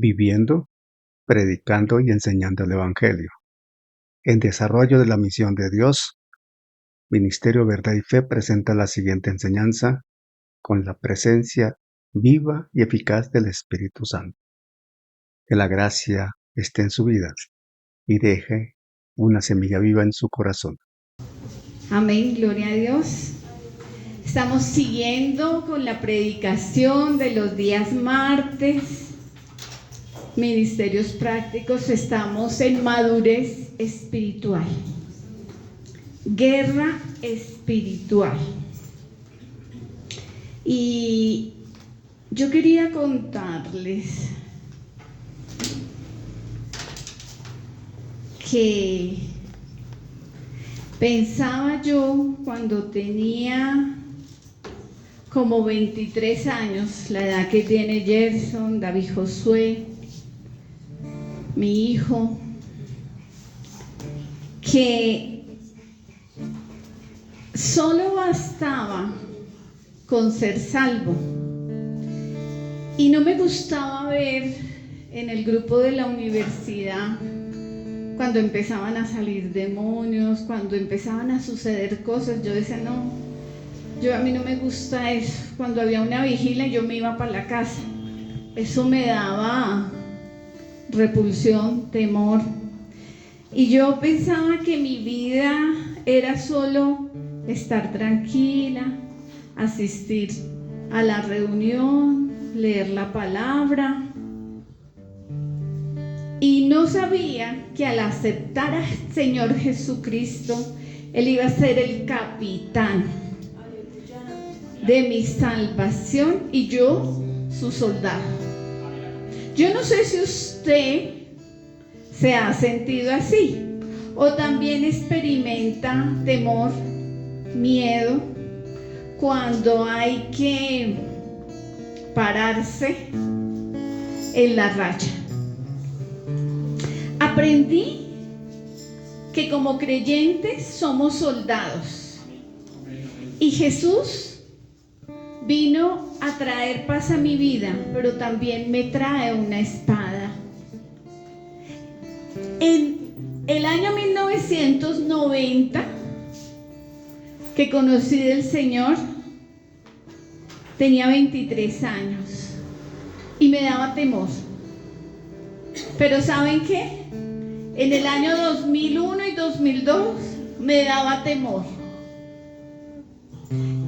viviendo, predicando y enseñando el Evangelio. En desarrollo de la misión de Dios, Ministerio Verdad y Fe presenta la siguiente enseñanza con la presencia viva y eficaz del Espíritu Santo. Que la gracia esté en su vida y deje una semilla viva en su corazón. Amén, gloria a Dios. Estamos siguiendo con la predicación de los días martes, ministerios prácticos. Estamos en madurez espiritual, guerra espiritual. Y yo quería contarles que pensaba yo cuando tenía como 23 años, la edad que tiene Gerson, David Josué, mi hijo, que solo bastaba con ser salvo. Y no me gustaba ver en el grupo de la universidad, cuando empezaban a salir demonios, cuando empezaban a suceder cosas, yo decía, no, a mí no me gusta eso. Cuando había una vigilia yo me iba para la casa. Eso me daba repulsión, temor. Y yo pensaba que mi vida era solo estar tranquila, asistir a la reunión, leer la palabra. Y no sabía que al aceptar al Señor Jesucristo, Él iba a ser el capitán de mi salvación y yo su soldado. Yo no sé si usted se ha sentido así o también experimenta temor, miedo cuando hay que pararse en la raya. Aprendí que como creyentes somos soldados y Jesús vino a traer paz a mi vida, pero también me trae una espada. En el año 1990, que conocí del Señor, tenía 23 años y me daba temor. Pero ¿saben qué? En el año 2001 y 2002 me daba temor.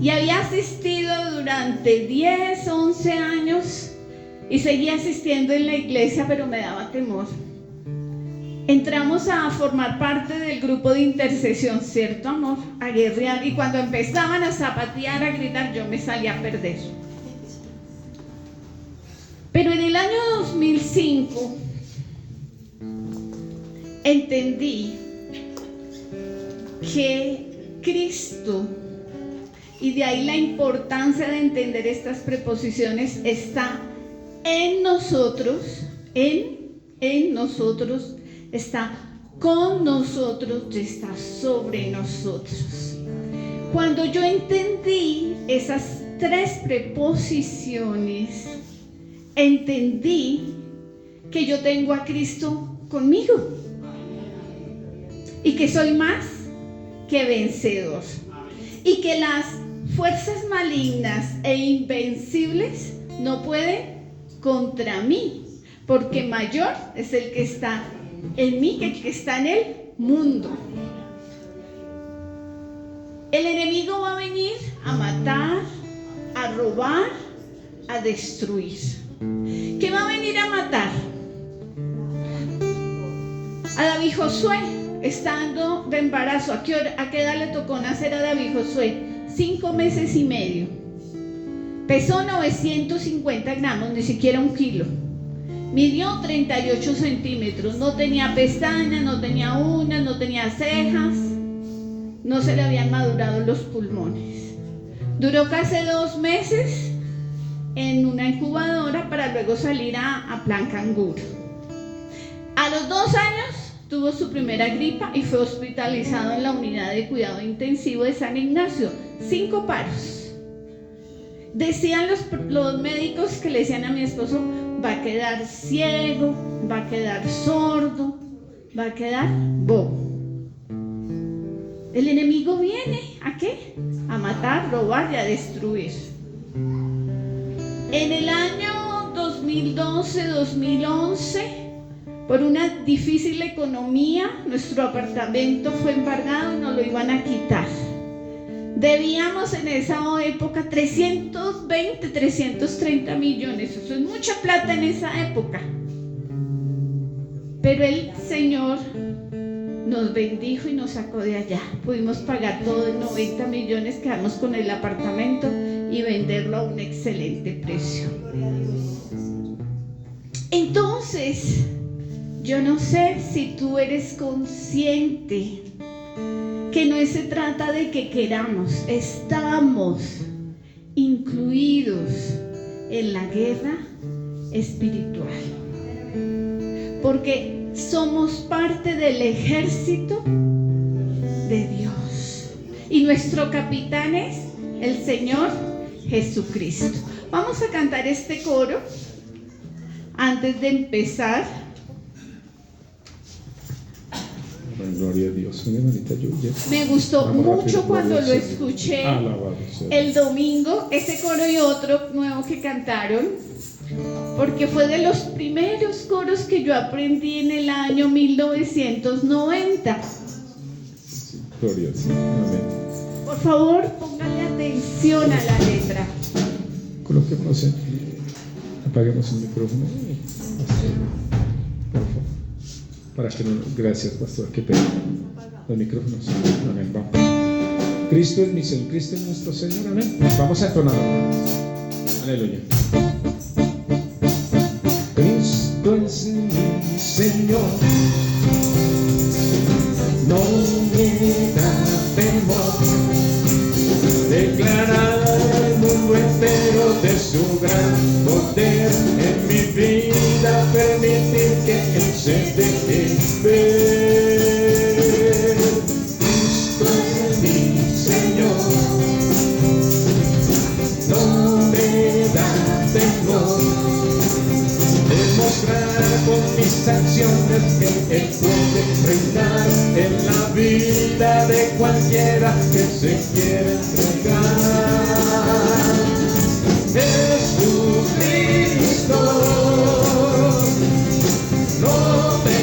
Y había asistido durante 10, 11 años y seguía asistiendo en la iglesia, pero me daba temor. Entramos a formar parte del grupo de intercesión, ¿cierto, amor? A guerrear, y cuando empezaban a zapatear, a gritar, yo me salía a perder. Pero en el año 2005 entendí que Cristo, y de ahí la importancia de entender estas preposiciones, está en nosotros, en nosotros, está con nosotros y está sobre nosotros. Cuando yo entendí esas tres preposiciones, entendí que yo tengo a Cristo conmigo y que soy más que vencedor y que las fuerzas malignas e invencibles no pueden contra mí, porque mayor es el que está en mí que el que está en el mundo. El enemigo va a venir a matar, a robar, a destruir. ¿Qué va a venir a matar? A David Josué, estando de embarazo. ¿A qué edad le tocó nacer a David Josué? 5 meses y medio. Pesó 950 gramos, ni siquiera 1 kilo. Midió 38 centímetros. No tenía pestañas, no tenía uñas, no tenía cejas. No se le habían madurado los pulmones. Duró casi 2 meses en una incubadora para luego salir a plan canguro. A los 2 años tuvo su primera gripa y fue hospitalizado en la unidad de cuidado intensivo de San Ignacio. 5 paros. Decían los médicos que le decían a mi esposo, va a quedar ciego, va a quedar sordo, va a quedar bobo. El enemigo viene ¿a qué? A matar, robar y a destruir. En el año 2012-2011, por una difícil economía, nuestro apartamento fue embargado y nos lo iban a quitar. Debíamos en esa época 320, 330 millones. Eso es mucha plata en esa época. Pero el Señor nos bendijo y nos sacó de allá. Pudimos pagar todo en 90 millones, quedamos con el apartamento y venderlo a un excelente precio. Entonces, yo no sé si tú eres consciente que no se trata de que queramos, estamos incluidos en la guerra espiritual, porque somos parte del ejército de Dios y nuestro capitán es el Señor Jesucristo. Vamos a cantar este coro antes de empezar. Gloria a Dios. Mi hermanita Yuya. Me gustó mucho cuando lo escuché el domingo, ese coro y otro nuevo que cantaron, porque fue de los primeros coros que yo aprendí en el año 1990. Gloria al Señor. Amén. Por favor, póngale atención a la letra. Coloquémonos apaguemos el micrófono. Por favor. Para que no, gracias, pastor, qué pena. Los micrófonos. Amén. Vamos. Cristo es mi Señor, Cristo es nuestro Señor. Amén. Vamos a entonar. Aleluya. Cristo es mi Señor. No me da temor declarar al mundo entero de su gran poder en mi vida, permitir que Él se deje ver. Cristo es mi Señor, no me da temor demostrar con mis acciones que Él puede reinar en la vida de cualquiera que se quiera entregar. Jesucristo, no me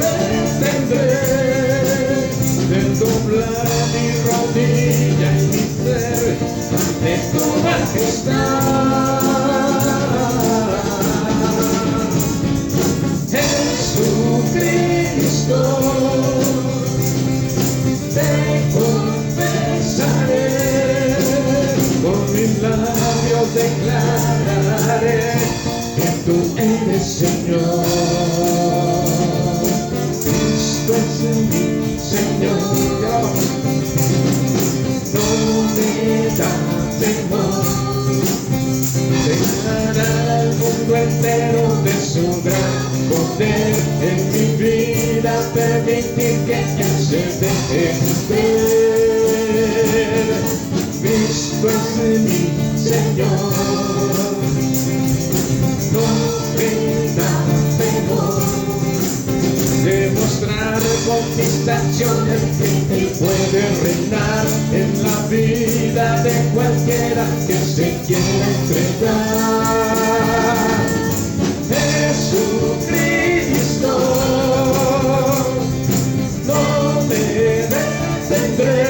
detendré de doblar mi rodilla y mi ser ante tu majestad. Jesucristo, te confesaré, con mis labios declararé que tú eres Señor. Cristo es mi Señor, no me da temor declarar al mundo entero de su gran poder en mi vida, permitir que Él se deje ver. Cristo es mi Señor, no me da temor demostrar con mis acciones que Él puede reinar en la vida de cualquiera que se quiera entregar. Jesucristo, no me detendré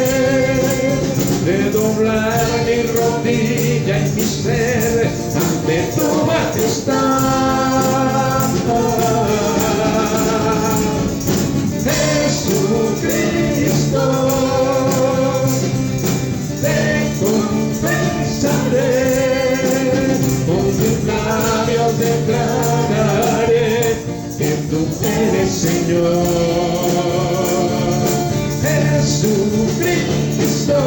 de doblar mi rodilla y mi ser ante tu majestad. Jesucristo, te confesaré, con mis labios declararé que tú eres Señor. Jesucristo,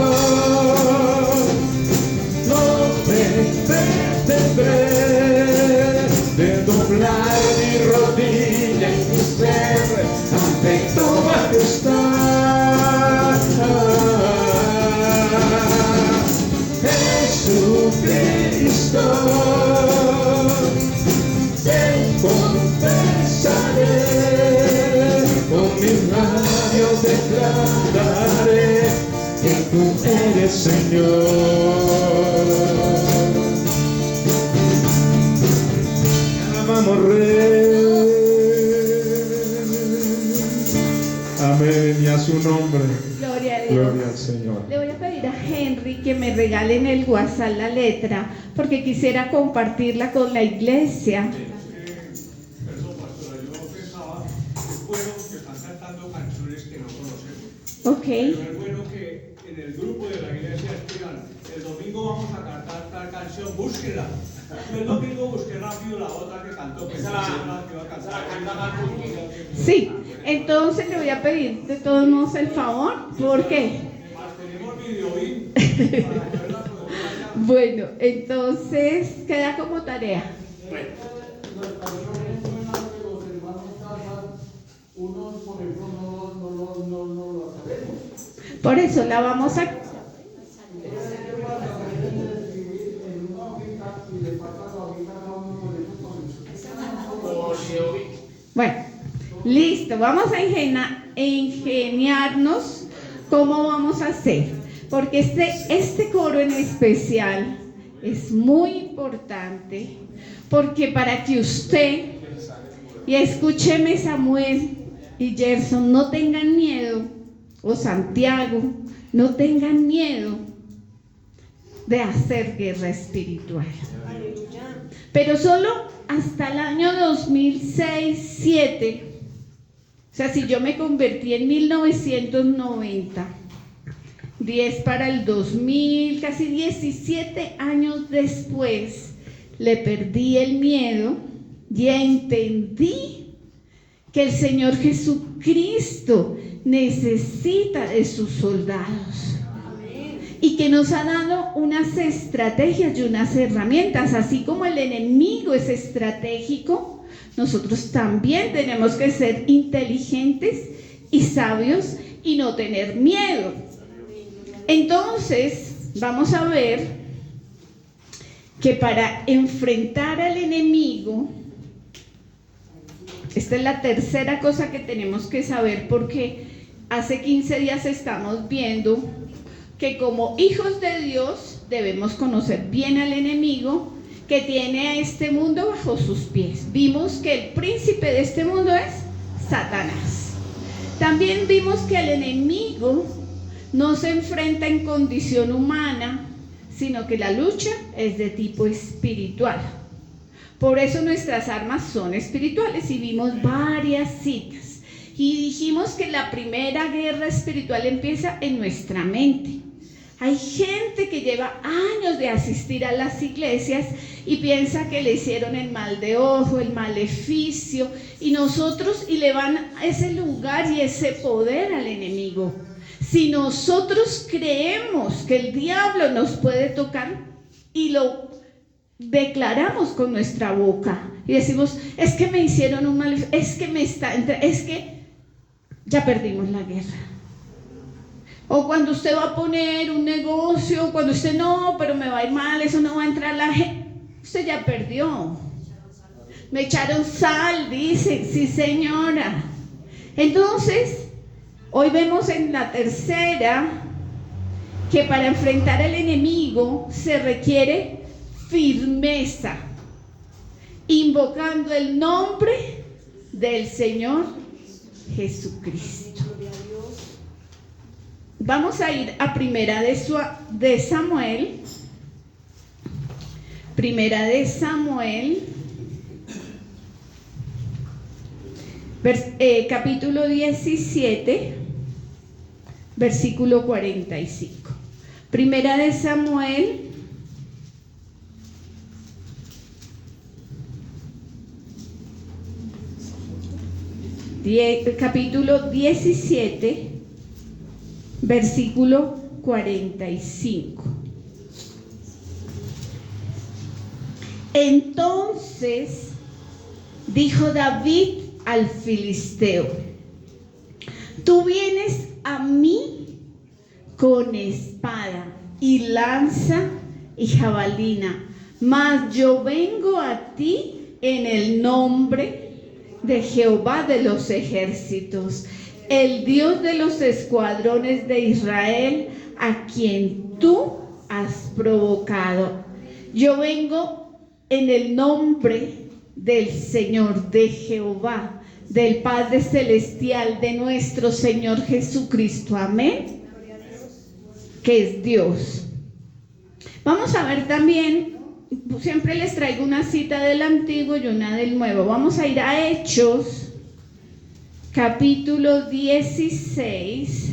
no me detendré de doblar mi rodilla y mi ser ante tu majestad. Jesucristo, te labios declararé que tú eres Señor. Te amamos, Rey. Amén, y a su nombre. Gloria a Dios. Gloria al Señor. Le voy a pedir a Henry que me regale en el WhatsApp la letra, porque quisiera compartirla con la iglesia. Perdón, pastora, yo pensaba que es bueno que están cantando canciones que no conocemos. Ok. Pero es bueno que en el grupo de la iglesia digan, el domingo vamos a cantar tal canción, búsquela. Yo el domingo busqué rápido la otra que cantó, que esa la que iba a cantar. Sí, entonces le voy a pedir de todos modos el favor. ¿Por qué? Tenemos videoín para verla con el Bueno, entonces queda como tarea. unos, por ejemplo, no lo sabemos. Por eso la vamos a... Bueno, listo, vamos a ingeniarnos cómo vamos a hacer, porque este coro en especial es muy importante, porque para que usted, y escúcheme Samuel y Gerson, no tengan miedo, o Santiago, no tengan miedo de hacer guerra espiritual. Pero solo hasta el año 2006-07, o sea, si yo me convertí en 1990, 10 para el 2000, casi 17 años después, le perdí el miedo y entendí que el Señor Jesucristo necesita de sus soldados. Y que nos ha dado unas estrategias y unas herramientas, así como el enemigo es estratégico, nosotros también tenemos que ser inteligentes y sabios y no tener miedo. Entonces, vamos a ver que para enfrentar al enemigo, esta es la tercera cosa que tenemos que saber, porque hace 15 días estamos viendo que como hijos de Dios debemos conocer bien al enemigo que tiene a este mundo bajo sus pies. Vimos que el príncipe de este mundo es Satanás. También vimos que el enemigo no se enfrenta en condición humana, sino que la lucha es de tipo espiritual. Por eso nuestras armas son espirituales y vimos varias citas. Y dijimos que la primera guerra espiritual empieza en nuestra mente. Hay gente que lleva años de asistir a las iglesias y piensa que le hicieron el mal de ojo, el maleficio, y le van a ese lugar y ese poder al enemigo. Si nosotros creemos que el diablo nos puede tocar y lo declaramos con nuestra boca y decimos, es que me hicieron un maleficio, es que ya perdimos la guerra. O cuando usted va a poner un negocio, cuando usted no, pero me va a ir mal, eso no va a entrar la gente, usted ya perdió. Me echaron sal, dice, sí señora. Entonces, hoy vemos en la tercera que para enfrentar al enemigo se requiere firmeza, invocando el nombre del Señor Jesucristo. Vamos a ir a Primera de Samuel, capítulo 17, versículo 45. Primera de Samuel, capítulo 17, versículo 45. Entonces dijo David al filisteo: tú vienes a mí con espada y lanza y jabalina, mas yo vengo a ti en el nombre de Jehová de los ejércitos, el Dios de los escuadrones de Israel, a quien tú has provocado. Yo vengo en el nombre del Señor, de Jehová, del Padre Celestial, de nuestro Señor Jesucristo. Amén. Que es Dios. Vamos a ver también, siempre les traigo una cita del Antiguo y una del Nuevo. Vamos a ir a Hechos, capítulo 16,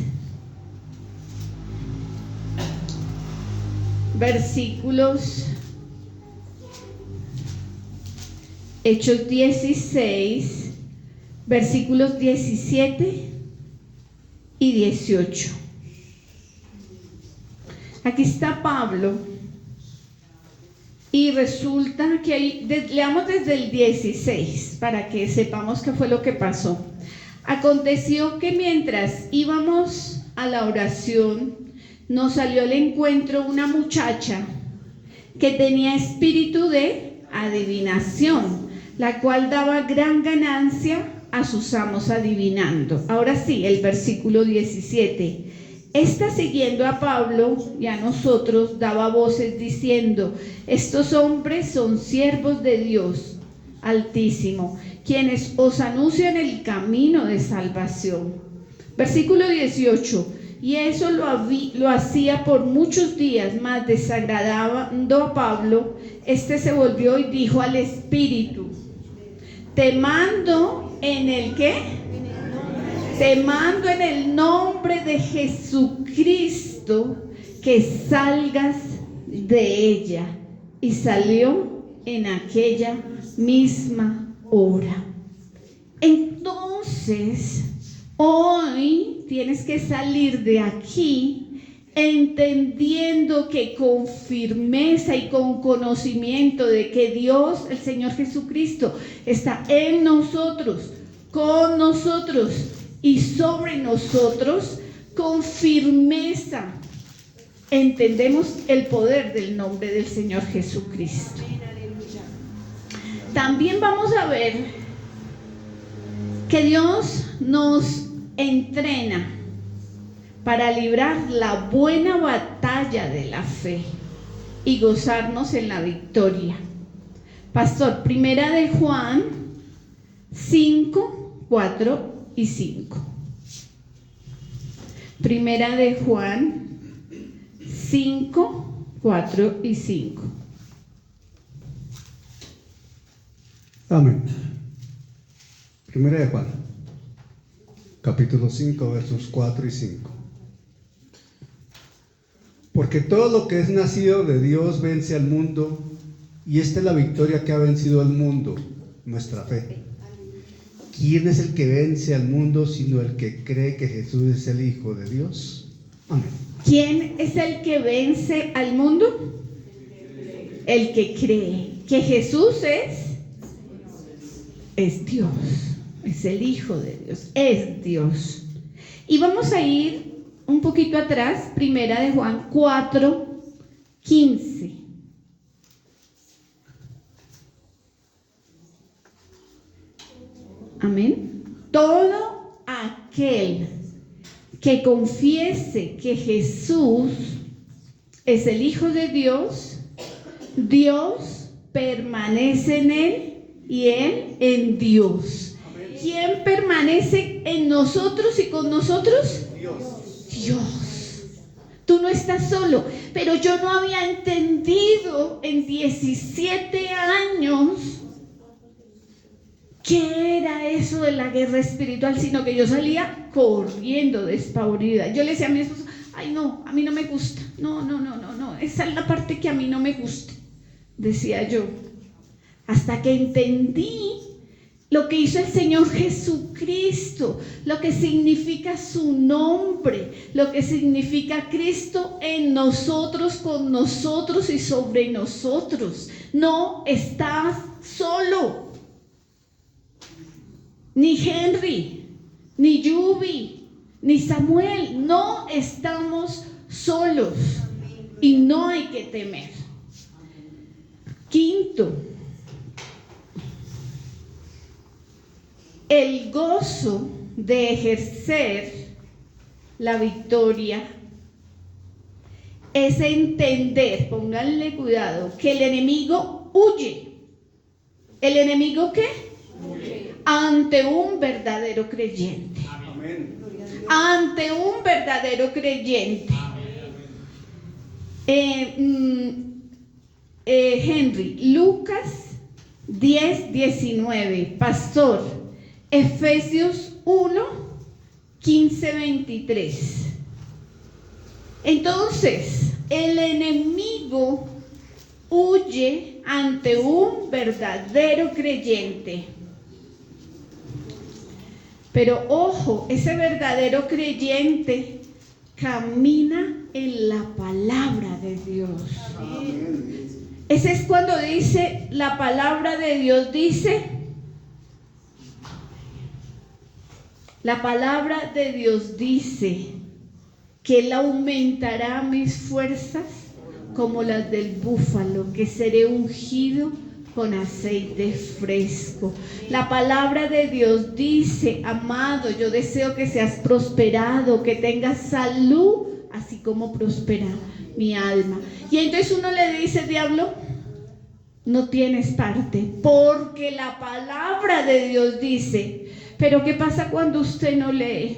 versículos, Hechos 16, versículos 17 y 18. Aquí está Pablo y resulta que ahí, leamos desde el 16 para que sepamos qué fue lo que pasó. Aconteció que mientras íbamos a la oración, nos salió al encuentro una muchacha que tenía espíritu de adivinación, la cual daba gran ganancia a sus amos adivinando. Ahora sí, el versículo 17. Esta, siguiendo a Pablo y a nosotros, daba voces diciendo: estos hombres son siervos de Dios Altísimo, quienes os anuncian el camino de salvación. Versículo 18. Y eso lo hacía por muchos días, mas desagradando a Pablo, este se volvió y dijo al espíritu: te mando en el ¿qué? Te mando en el nombre de Jesucristo que salgas de ella. Y salió en aquella misma hora. Entonces, hoy tienes que salir de aquí entendiendo que con firmeza y con conocimiento de que Dios, el Señor Jesucristo, está en nosotros, con nosotros y sobre nosotros, con firmeza entendemos el poder del nombre del Señor Jesucristo. También vamos a ver que Dios nos entrena para librar la buena batalla de la fe y gozarnos en la victoria. Pastor, primera de Juan 5, 4 y 5. Primera de Juan 5, 4 y 5. Amén. Primera de Juan, capítulo 5, versos 4 y 5. Porque todo lo que es nacido de Dios vence al mundo, y esta es la victoria que ha vencido al mundo, nuestra fe. ¿Quién es el que vence al mundo sino el que cree que Jesús es el Hijo de Dios? Amén. ¿Quién es el que vence al mundo? El que cree que Jesús es Dios, es el Hijo de Dios, es Dios. Y vamos a ir un poquito atrás, primera de Juan 4, 15. Amén. Todo aquel que confiese que Jesús es el Hijo de Dios, Dios permanece en él y él en Dios. Amén. ¿Quién permanece en nosotros y con nosotros? Dios. Tú no estás solo, pero yo no había entendido en 17 años qué era eso de la guerra espiritual, sino que yo salía corriendo despavorida. Yo le decía a mi esposo: ay no, a mí no me gusta, no, esa es la parte que a mí no me gusta, decía yo, hasta que entendí lo que hizo el Señor Jesucristo, lo que significa su nombre, lo que significa Cristo en nosotros, con nosotros y sobre nosotros. No estás solo. Ni Henry, ni Yubi, ni Samuel, no estamos solos y no hay que temer. Quinto, el gozo de ejercer la victoria es entender, pónganle cuidado, que el enemigo huye. ¿El enemigo qué? Huye. Ante un verdadero creyente. Amén. Ante un verdadero creyente. Henry, Lucas 10:19, pastor, Efesios 1:15-23. Entonces, el enemigo huye ante un verdadero creyente. Pero ojo, ese verdadero creyente camina en la palabra de Dios. Ese es cuando dice, la palabra de Dios dice, la palabra de Dios dice que Él aumentará mis fuerzas como las del búfalo, que seré ungido con aceite fresco. La palabra de Dios dice, amado, yo deseo que seas prosperado, que tengas salud, así como prospera mi alma. Y entonces uno le dice, diablo, no tienes parte, porque la palabra de Dios dice. Pero ¿qué pasa cuando usted no lee?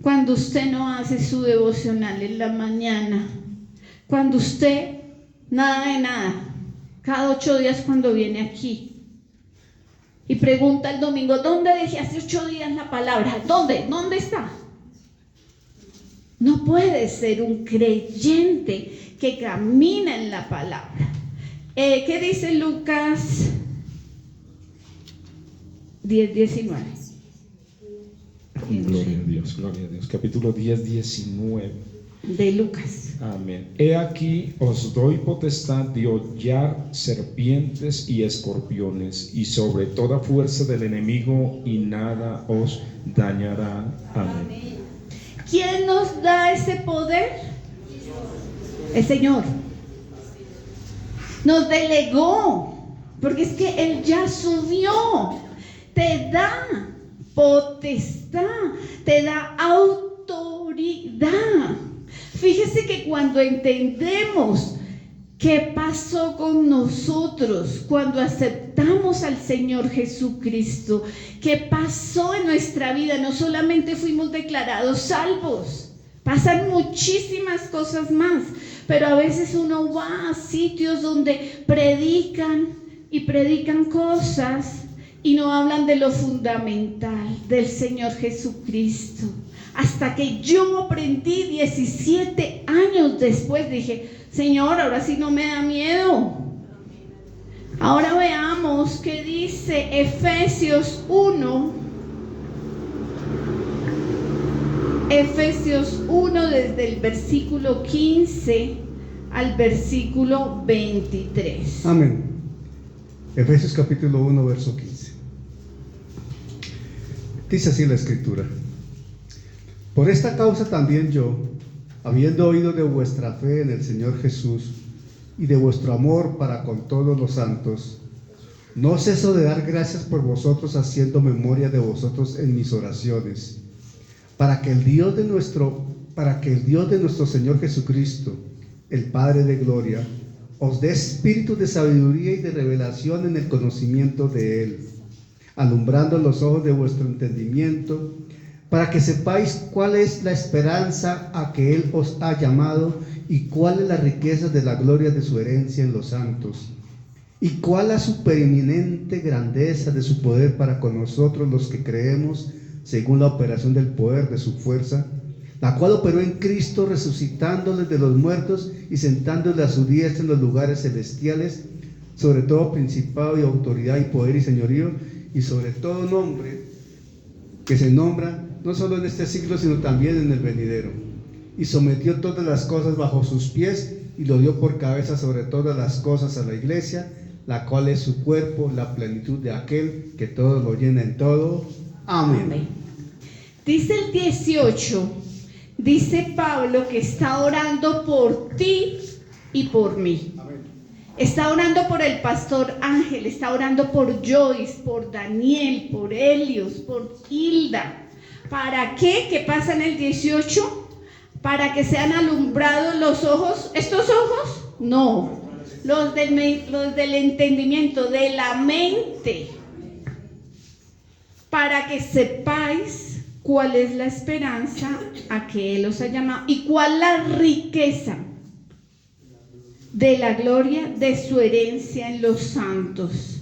Cuando usted no hace su devocional en la mañana, cuando usted nada de nada, cada 8 días cuando viene aquí y pregunta el domingo, ¿dónde dejé hace 8 días la palabra? ¿Dónde está? No puede ser un creyente que camina en la palabra. ¿Qué dice Lucas 10:19? Gloria a Dios, capítulo 10:19 de Lucas. Amén. He aquí os doy potestad de hollar serpientes y escorpiones y sobre toda fuerza del enemigo, y nada os dañará. Amén. ¿Quién nos da ese poder? El Señor. Nos delegó, porque es que Él ya subió. Te da potestad, te da autoridad. Fíjese que cuando entendemos qué pasó con nosotros, cuando aceptamos al Señor Jesucristo, qué pasó en nuestra vida, no solamente fuimos declarados salvos, pasan muchísimas cosas más, pero a veces uno va a sitios donde predican cosas y no hablan de lo fundamental, del Señor Jesucristo. Hasta que yo aprendí 17 años después, dije, Señor, ahora sí no me da miedo. Ahora veamos qué dice Efesios 1. Efesios 1 desde el versículo 15 al versículo 23. Amén. Efesios capítulo 1, verso 15. Dice así la escritura: por esta causa también yo, habiendo oído de vuestra fe en el Señor Jesús y de vuestro amor para con todos los santos, no ceso de dar gracias por vosotros, haciendo memoria de vosotros en mis oraciones, para que el Dios de nuestro Señor Jesucristo, el Padre de gloria, os dé espíritu de sabiduría y de revelación en el conocimiento de Él, alumbrando los ojos de vuestro entendimiento, para que sepáis cuál es la esperanza a que Él os ha llamado, y cuál es la riqueza de la gloria de su herencia en los santos, y cuál la supereminente grandeza de su poder para con nosotros los que creemos, según la operación del poder de su fuerza, la cual operó en Cristo, resucitándole de los muertos y sentándole a su diestra en los lugares celestiales, sobre todo principado y autoridad y poder y señorío, y sobre todo nombre que se nombra no solo en este siglo, sino también en el venidero. Y sometió todas las cosas bajo sus pies, y lo dio por cabeza sobre todas las cosas a la iglesia, la cual es su cuerpo, la plenitud de aquel que todo lo llena en todo. Amén. Amén. Dice el 18, dice Pablo que está orando por ti y por mí. Amén. Está orando por el pastor Ángel, está orando por Joyce, por Daniel, por Helios, por Hilda. ¿Para qué? ¿Qué pasa en el 18? ¿Para que sean alumbrados los ojos? ¿Estos ojos? No, los del entendimiento, de la mente. Para que sepáis cuál es la esperanza a que Él os ha llamado y cuál la riqueza de la gloria de su herencia en los santos.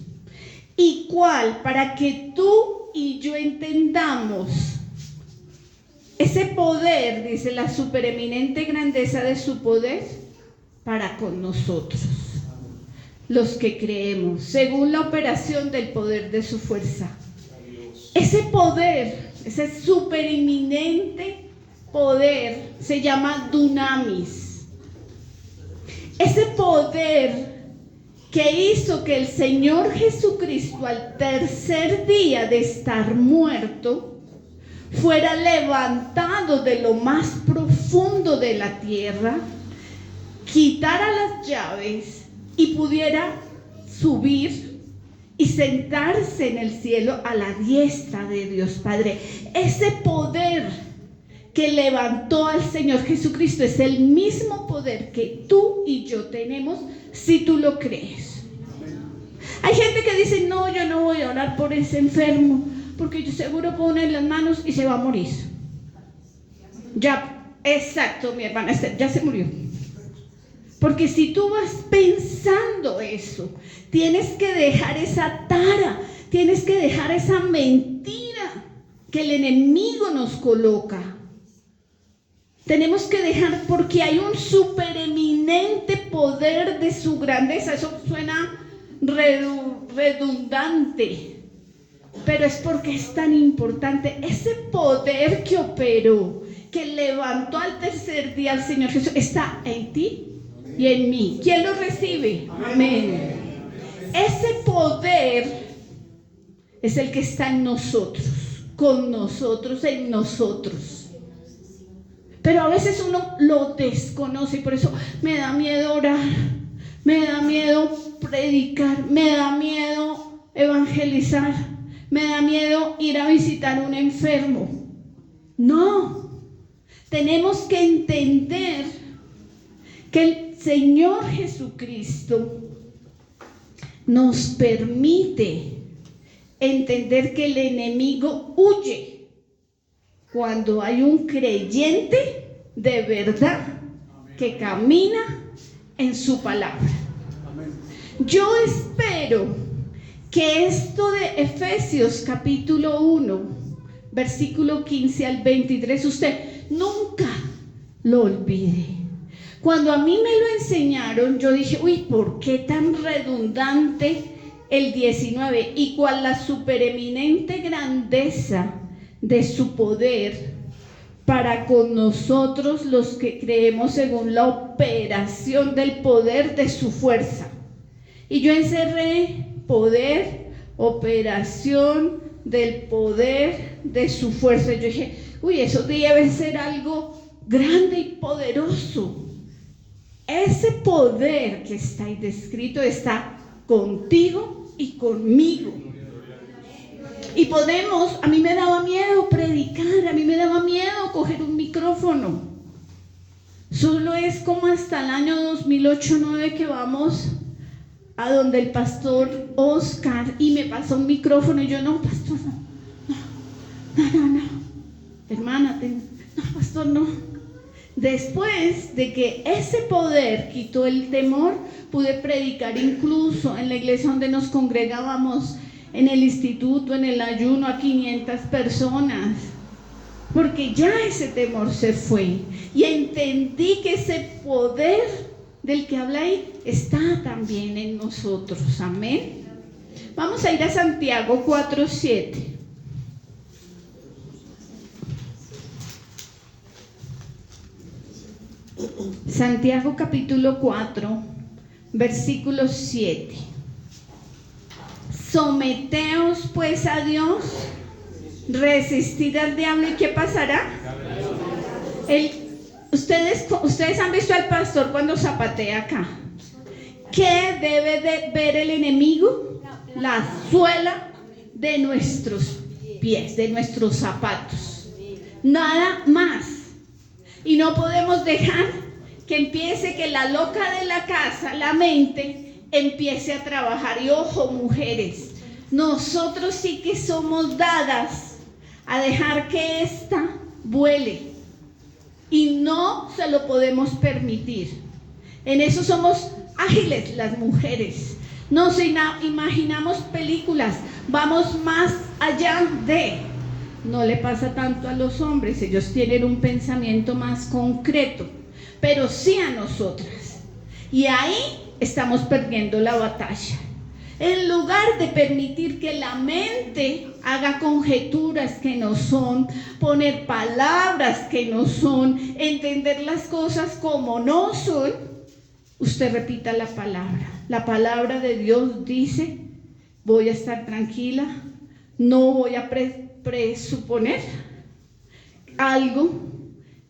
Y cuál, para que tú y yo entendamos ese poder, dice, la supereminente grandeza de su poder para con nosotros, los que creemos, según la operación del poder de su fuerza. Ese poder, ese supereminente poder se llama dunamis. Ese poder que hizo que el Señor Jesucristo al tercer día de estar muerto fuera levantado de lo más profundo de la tierra, quitara las llaves y pudiera subir y sentarse en el cielo a la diestra de Dios Padre. Ese poder que levantó al Señor Jesucristo es el mismo poder que tú y yo tenemos si tú lo crees. Hay gente que dice, no, yo no voy a orar por ese enfermo porque yo seguro pone las manos y se va a morir. Ya, exacto, mi hermana Esther, ya se murió. Porque si tú vas pensando eso, tienes que dejar esa tara, tienes que dejar esa mentira que el enemigo nos coloca. Tenemos que dejar, porque hay un supereminente poder de su grandeza. Eso suena redundante, pero es porque es tan importante. Ese poder que operó, que levantó al tercer día al Señor Jesús, está en ti y en mí. ¿Quién lo recibe? Amén. Ese poder es el que está en nosotros, con nosotros, en nosotros. Pero a veces uno lo desconoce y por eso me da miedo orar, me da miedo predicar, me da miedo evangelizar, me da miedo ir a visitar a un enfermo. No, tenemos que entender que el Señor Jesucristo nos permite entender que el enemigo huye cuando hay un creyente de verdad que camina en su palabra. Yo espero que esto de Efesios capítulo 1, versículo 15 al 23, usted nunca lo olvide. Cuando a mí me lo enseñaron, yo dije, uy, ¿por qué tan redundante el 19? Y cuál la supereminente grandeza de su poder para con nosotros los que creemos según la operación del poder de su fuerza. Y yo encerré poder, operación del poder de su fuerza. Yo dije, uy, eso debe ser algo grande y poderoso. Ese poder que está ahí descrito está contigo y conmigo. Y podemos, a mí me daba miedo predicar, a mí me daba miedo coger un micrófono. Solo es como hasta el año 2008-2009 que vamos a donde el pastor Oscar y me pasó un micrófono y yo, no, pastor, no, hermana, no, pastor, no. Después de que ese poder quitó el temor, pude predicar incluso en la iglesia donde nos congregábamos, en el instituto, en el ayuno, a 500 personas, porque ya ese temor se fue y entendí que ese poder del que habla ahí está también en nosotros. Amén. Vamos a ir a Santiago 4:7. Santiago capítulo 4, versículo 7. Someteos pues a Dios, resistid al diablo, ¿y qué pasará? Ustedes han visto al pastor cuando zapatea acá. ¿Qué debe de ver el enemigo? La suela de nuestros pies, de nuestros zapatos. Nada más. Y no podemos dejar que empiece, que la loca de la casa, la mente, empiece a trabajar. Y ojo, mujeres, nosotros sí que somos dadas a dejar que ésta vuele. Y no se lo podemos permitir. En eso somos ágiles las mujeres. Nos imaginamos películas, vamos más allá de. No le pasa tanto a los hombres, ellos tienen un pensamiento más concreto, pero sí a nosotras. Y ahí estamos perdiendo la batalla. En lugar de permitir que la mente haga conjeturas que no son, poner palabras que no son, entender las cosas como no son, usted repita la palabra. La palabra de Dios dice: voy a estar tranquila, no voy a presuponer algo,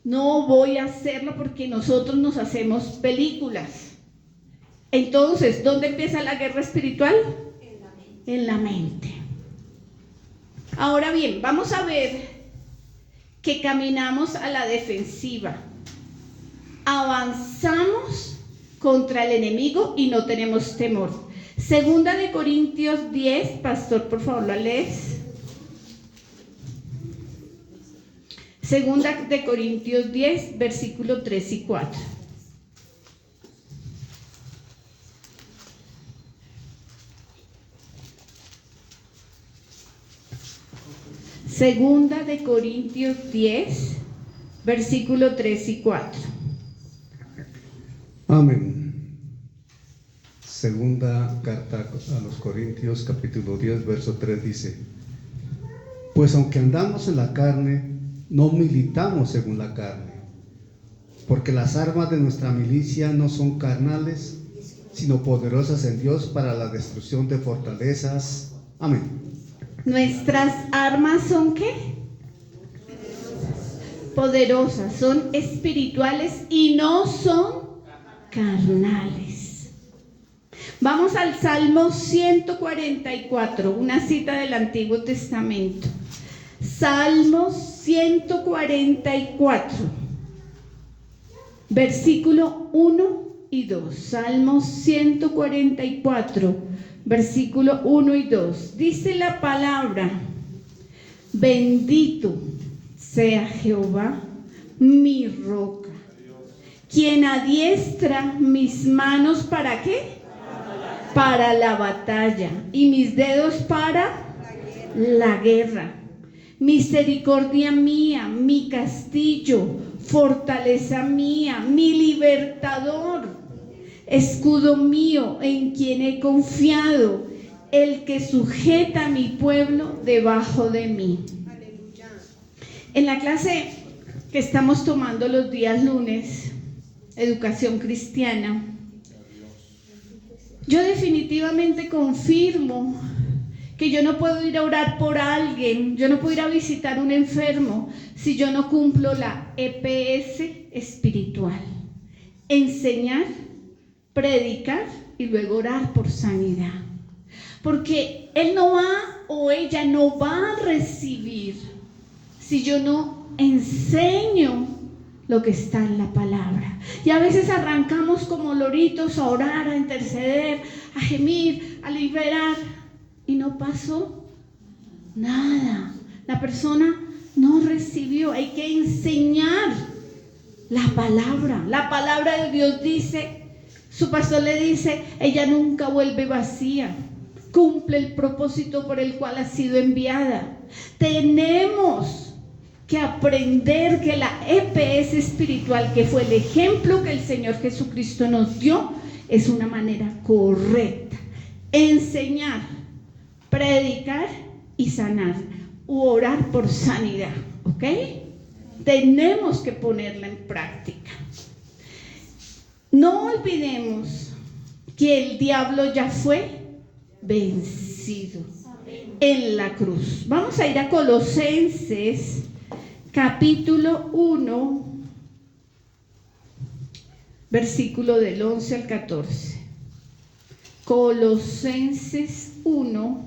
no voy a hacerlo, porque nosotros nos hacemos películas. Entonces, ¿dónde empieza la guerra espiritual? En la mente. Ahora bien, vamos a ver que caminamos a la defensiva. Avanzamos contra el enemigo y no tenemos temor. Segunda de Corintios 10, pastor, por favor, ¿la lees? Segunda de Corintios 10, versículo 3 y 4. Segunda de Corintios 10, versículo 3 y 4. Amén. Segunda carta a los Corintios, capítulo 10, verso 3 dice: pues aunque andamos en la carne, no militamos según la carne, porque las armas de nuestra milicia no son carnales, sino poderosas en Dios para la destrucción de fortalezas. Amén. Nuestras armas son ¿qué? Poderosas, son espirituales y no son carnales. Vamos al Salmo 144, una cita del Antiguo Testamento. Salmo 144, versículo 1 y 2. Salmo 144, versículo 1 y 2. Dice la palabra: bendito sea Jehová, mi roca, quien adiestra mis manos ¿para qué? Para la batalla, y mis dedos para la guerra. Misericordia mía, mi castillo, fortaleza mía, mi libertador, escudo mío en quien he confiado, el que sujeta a mi pueblo debajo de mí. Aleluya. En la clase que estamos tomando los días lunes, educación cristiana, yo definitivamente confirmo que yo no puedo ir a orar por alguien, yo no puedo ir a visitar a un enfermo si yo no cumplo la EPS espiritual: enseñar, predicar y luego orar por sanidad. Porque él no va, o ella no va a recibir si yo no enseño lo que está en la palabra. Y a veces arrancamos como loritos a orar, a interceder, a gemir, a liberar, y no pasó nada. La persona no recibió. Hay que enseñar la palabra. La palabra de Dios dice, su pastor le dice, ella nunca vuelve vacía, cumple el propósito por el cual ha sido enviada. Tenemos que aprender que la EPS espiritual, que fue el ejemplo que el Señor Jesucristo nos dio, es una manera correcta: enseñar, predicar y sanar, u orar por sanidad. ¿Ok? Tenemos que ponerla en práctica. No olvidemos que el diablo ya fue vencido en la cruz. Vamos a ir a Colosenses capítulo 1, versículo del 11 al 14. Colosenses 1,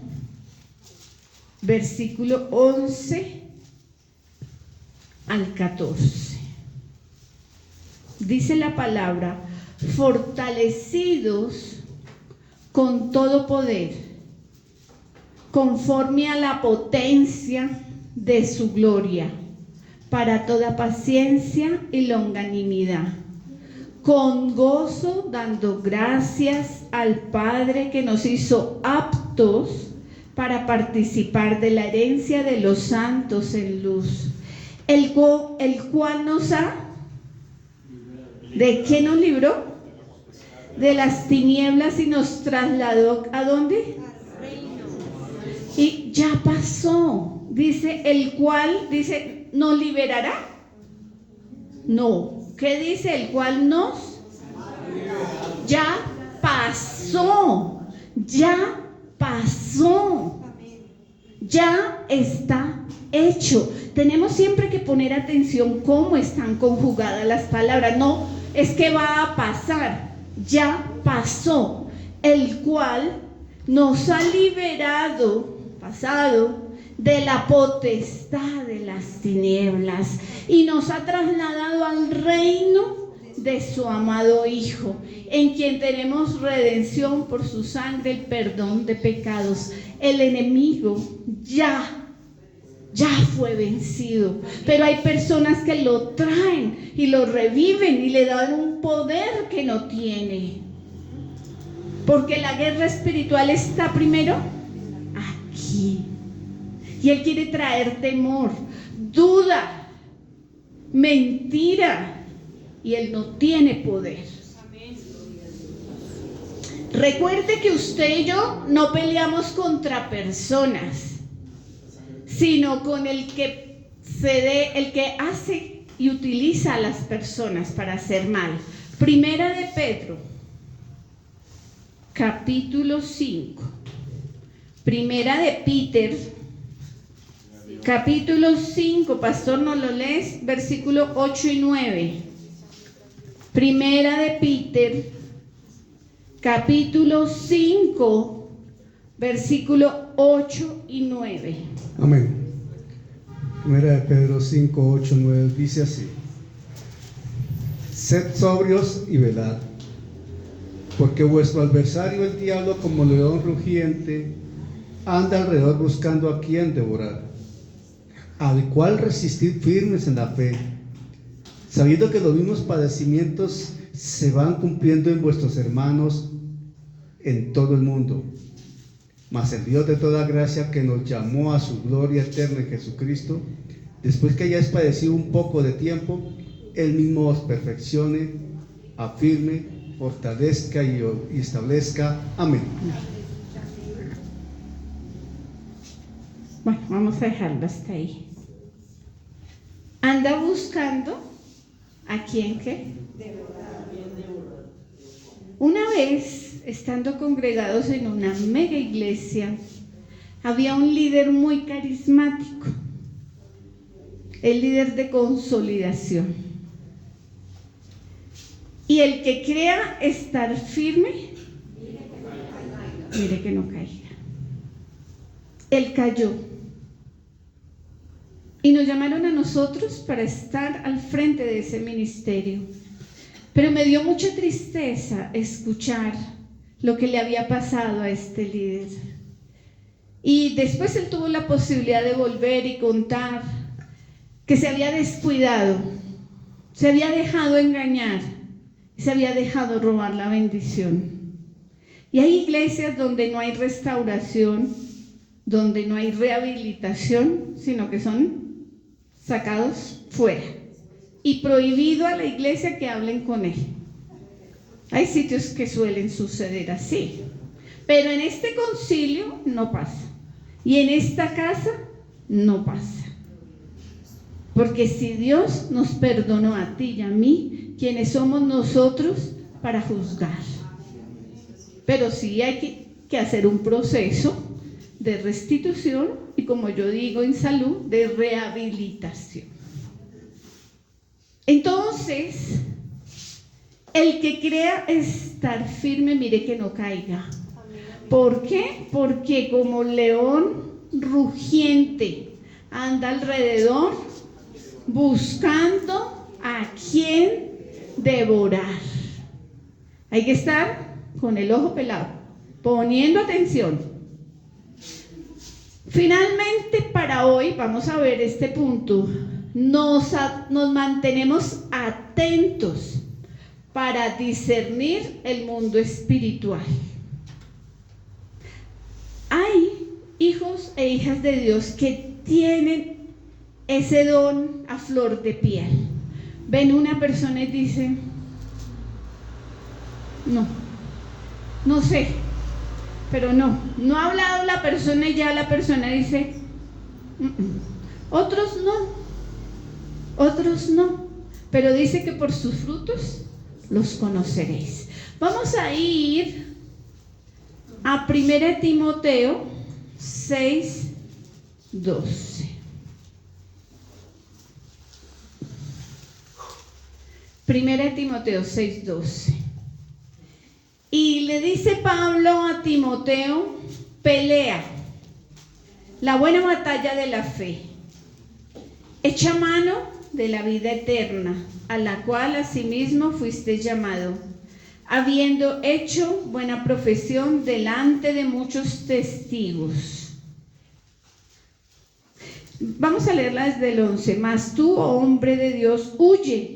versículo 11 al 14. Dice la palabra: fortalecidos con todo poder, conforme a la potencia de su gloria, para toda paciencia y longanimidad, con gozo dando gracias al Padre que nos hizo aptos para participar de la herencia de los santos en luz, el cual nos ha... ¿De qué nos libró? De las tinieblas y nos trasladó ¿a dónde? Y ya pasó. Dice, el cual, dice, ¿nos liberará? No. ¿Qué dice? El cual nos... Ya pasó. Ya pasó. Ya está hecho. Tenemos siempre que poner atención cómo están conjugadas las palabras. No es que va a pasar. Ya pasó. El cual nos ha liberado, pasado, de la potestad de las tinieblas y nos ha trasladado al reino de su amado Hijo, en quien tenemos redención por su sangre, el perdón de pecados. El enemigo ya fue vencido, pero hay personas que lo traen y lo reviven y le dan un poder que no tiene, porque la guerra espiritual está primero aquí. Y él quiere traer temor, duda, mentira, y él no tiene poder. Recuerde que usted y yo no peleamos contra personas, sino con el que hace y utiliza a las personas para hacer mal. Primera de Pedro, capítulo 5. Primera de Peter, capítulo 5, pastor, ¿no lo lees? Versículo 8 y 9. Primera de Peter, capítulo 5, versículo 8 y 9. Amén. Primera de Pedro 5, 8, 9 dice así: sed sobrios y velad, porque vuestro adversario el diablo, como león rugiente, anda alrededor buscando a quien devorar, al cual resistid firmes en la fe, sabiendo que los mismos padecimientos se van cumpliendo en vuestros hermanos en todo el mundo. Mas el Dios de toda gracia, que nos llamó a su gloria eterna en Jesucristo, después que hayáis padecido un poco de tiempo, Él mismo os perfeccione, afirme, fortalezca y establezca. Amén. Bueno, vamos a dejarlo hasta ahí. Anda buscando a quien ¿qué? Una vez, estando congregados en una mega iglesia, había un líder muy carismático, el líder de consolidación. Y el que crea estar firme, mire que no caiga. Él cayó. Y nos llamaron a nosotros para estar al frente de ese ministerio. Pero me dio mucha tristeza escuchar lo que le había pasado a este líder. Y después él tuvo la posibilidad de volver y contar que se había descuidado, se había dejado engañar, se había dejado robar la bendición. Y hay iglesias donde no hay restauración, donde no hay rehabilitación, sino que son sacados fuera y prohibido a la iglesia que hablen con él. Hay sitios que suelen suceder así, pero en este concilio no pasa, y en esta casa no pasa, porque si Dios nos perdonó a ti y a mí, ¿quiénes somos nosotros para juzgar? Pero sí hay que hacer un proceso de restitución y, como yo digo en salud, de rehabilitación. Entonces, el que crea estar firme, mire que no caiga. ¿Por qué? Porque como león rugiente anda alrededor buscando a quien devorar. Hay que estar con el ojo pelado, poniendo atención. Finalmente, para hoy vamos a ver este punto. Nos mantenemos atentos para discernir el mundo espiritual. Hay hijos e hijas de Dios que tienen ese don a flor de piel. Ven una persona y dicen: no sé, pero no ha hablado la persona y ya la persona dice: otros no, pero dice que por sus frutos los conoceréis. Vamos a ir a 1 Timoteo 6:12. 1 Timoteo 6:12. Y le dice Pablo a Timoteo: pelea la buena batalla de la fe, echa mano de la vida eterna, a la cual asimismo fuiste llamado, habiendo hecho buena profesión delante de muchos testigos. Vamos a leerla desde el 11. Mas tú, oh hombre de Dios, huye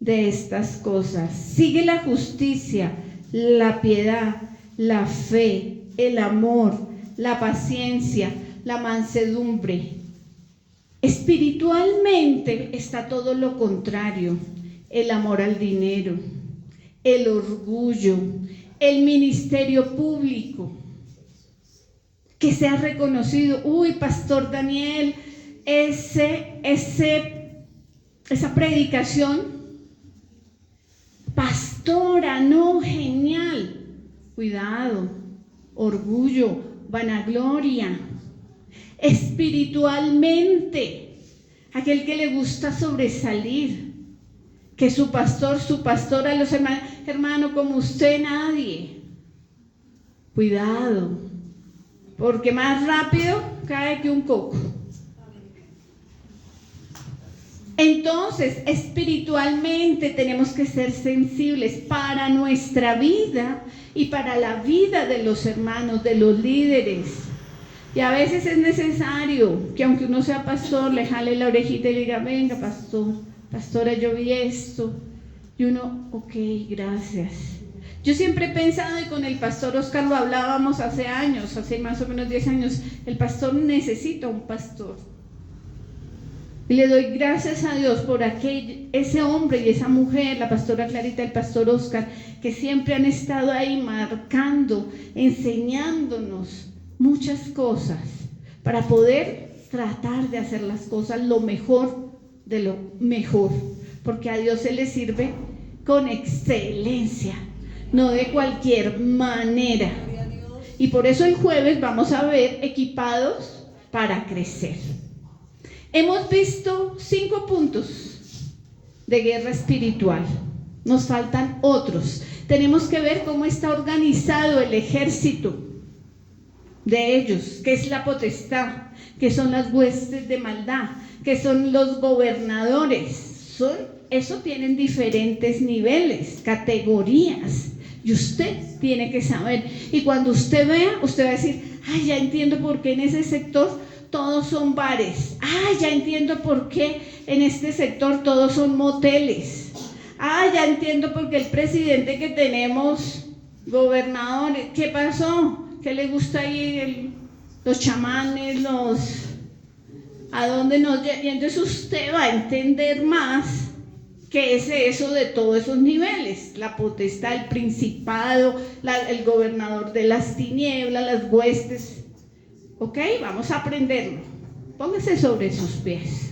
de estas cosas, sigue la justicia, la piedad, la fe, el amor, la paciencia, la mansedumbre. Espiritualmente está todo lo contrario: el amor al dinero, el orgullo, el ministerio público, que sea reconocido. Uy, Pastor Daniel, esa predicación, pastora, no, genial. Cuidado, orgullo, vanagloria. Espiritualmente, aquel que le gusta sobresalir, que su pastora, los hermanos, hermano, como usted nadie. Cuidado, porque más rápido cae que un coco. Entonces, espiritualmente tenemos que ser sensibles para nuestra vida y para la vida de los hermanos, de los líderes. Y a veces es necesario que, aunque uno sea pastor, le jale la orejita y le diga: venga, pastora, yo vi esto. Y uno: ok, gracias. Yo siempre he pensado, y con el pastor Oscar lo hablábamos hace años, hace más o menos 10 años, el pastor necesita un pastor. Y le doy gracias a Dios por ese hombre y esa mujer, la pastora Clarita, el pastor Oscar, que siempre han estado ahí marcando, enseñándonos muchas cosas para poder tratar de hacer las cosas lo mejor de lo mejor, porque a Dios se le sirve con excelencia, no de cualquier manera. Y por eso el jueves vamos a ver equipados para crecer. Hemos visto 5 puntos de guerra espiritual. Nos faltan otros. Tenemos que ver cómo está organizado el ejército de ellos, qué es la potestad, qué son las huestes de maldad, qué son los gobernadores. Eso tienen diferentes niveles, categorías, y usted tiene que saber. Y cuando usted vea, usted va a decir: ay, ya entiendo por qué en ese sector todos son bares. Ay, ya entiendo por qué en este sector todos son moteles. Ay, ya entiendo por qué el presidente que tenemos, gobernadores, ¿qué pasó? ¿Qué le gusta ir? Los chamanes, ¿a dónde nos llevan? Y entonces usted va a entender más qué es eso de todos esos niveles: la potestad, el principado, el gobernador de las tinieblas, las huestes. Ok, vamos a aprenderlo. Póngase sobre sus pies.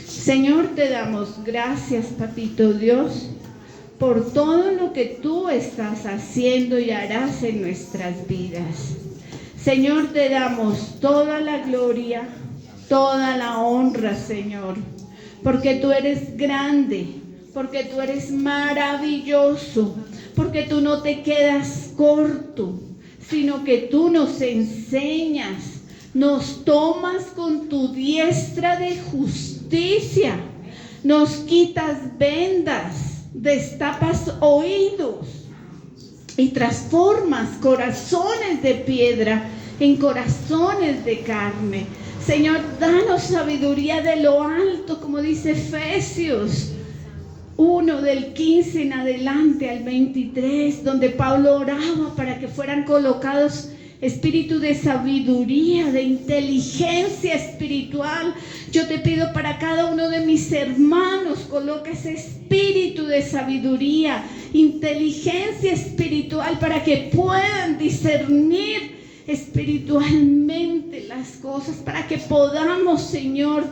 Señor, te damos gracias, Papito Dios, por todo lo que tú estás haciendo y harás en nuestras vidas. Señor, te damos toda la gloria, toda la honra, Señor, porque tú eres grande, porque tú eres maravilloso, porque tú no te quedas corto. sino que tú nos enseñas, nos tomas con tu diestra de justicia, nos quitas vendas, destapas oídos y transformas corazones de piedra en corazones de carne. Señor, danos sabiduría de lo alto, como dice Efesios 1 del 15 en adelante al 23, donde Pablo oraba para que fueran colocados espíritu de sabiduría, de inteligencia espiritual. Yo te pido para cada uno de mis hermanos, coloca ese espíritu de sabiduría, inteligencia espiritual, para que puedan discernir espiritualmente las cosas, para que podamos, Señor,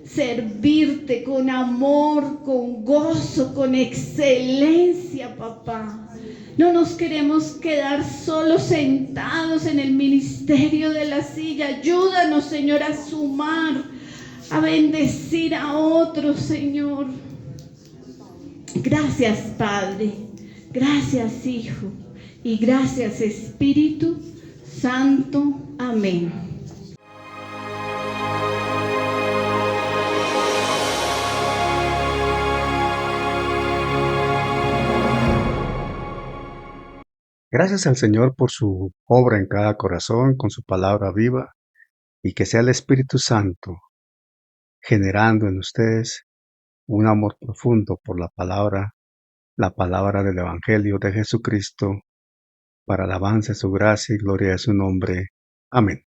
servirte con amor, con gozo, con excelencia, papá. No nos queremos quedar solo sentados en el ministerio de la silla. Ayúdanos, Señor, a sumar, a bendecir a otros, Señor. Gracias, Padre. Gracias, Hijo. Y gracias, Espíritu Santo. Amén. Gracias al Señor por su obra en cada corazón con su palabra viva, y que sea el Espíritu Santo generando en ustedes un amor profundo por la palabra del Evangelio de Jesucristo, para alabanza de su gracia y gloria de su nombre. Amén.